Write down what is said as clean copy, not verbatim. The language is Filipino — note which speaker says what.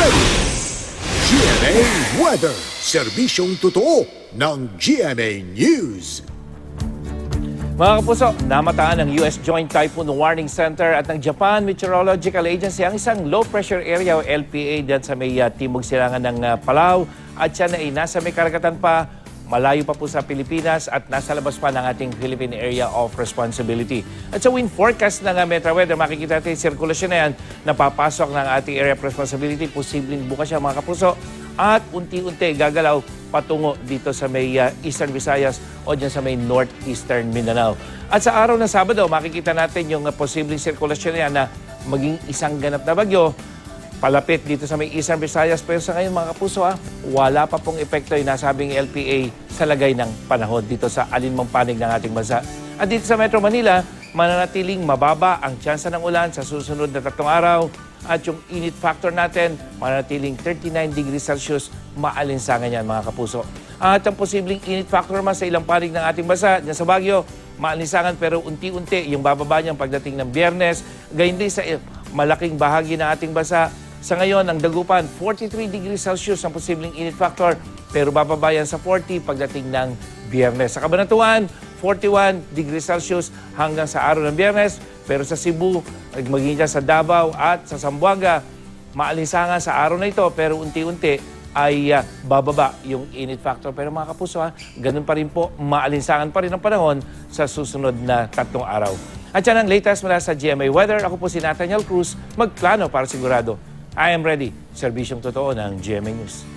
Speaker 1: ready! GMA Weather, serbisyong totoo ng GMA News.
Speaker 2: Mga kapuso, namataan ng US Joint Typhoon Warning Center at ng Japan Meteorological Agency ang isang low pressure area o LPA dyan sa may timog silangan ng Palau at siya na ay nasa may karagatan pa, malayo pa po sa Pilipinas at nasa labas pa ng ating Philippine Area of Responsibility. At sa wind forecast ng Metro Weather, makikita natin yung sirkulasyon na yan na papasok ng ating Area of Responsibility. Posibleng bukas siya mga kapuso at unti-unti gagalaw patungo dito sa may Eastern Visayas o dyan sa may Northeastern Mindanao. At sa araw ng Sabado, makikita natin yung posibleng sirkulasyon na yan na maging isang ganap na bagyo palapit dito sa may Eastern Visayas. Pero sa ngayon mga kapuso, wala pa pong epekto yung nasabing LPA sa lagay ng panahon dito sa alinmang panig ng ating bansa. At dito sa Metro Manila, mananatiling mababa ang tsansa ng ulan sa susunod na 3 araw. At yung init factor natin, mananatiling 39 degrees Celsius, maalinsangan yan mga kapuso. At ang posibleng init factor naman sa ilang panig ng ating bansa, dyan sa Baguio, maalinsangan pero unti-unti yung bababa niyang pagdating ng Biyernes. Gayun din sa malaking bahagi ng ating bansa. Sa ngayon, ang Dagupan, 43 degrees Celsius ang posibleng init factor, pero bababa yan sa 40 pagdating ng Biyernes. Sa Cabanatuan, 41 degrees Celsius hanggang sa araw ng Biyernes, pero sa Cebu, magiging dyan sa Davao at sa Zamboanga, maalinsangan sa araw na ito, pero unti-unti ay bababa yung init factor. Pero mga kapuso, ganun pa rin po, maalinsangan pa rin ang panahon sa susunod na 3 araw. At yan ang latest mula sa GMA Weather. Ako po si Nathaniel Cruz, magplano para sigurado. I am ready. Serbisyong totoo ng GMA News.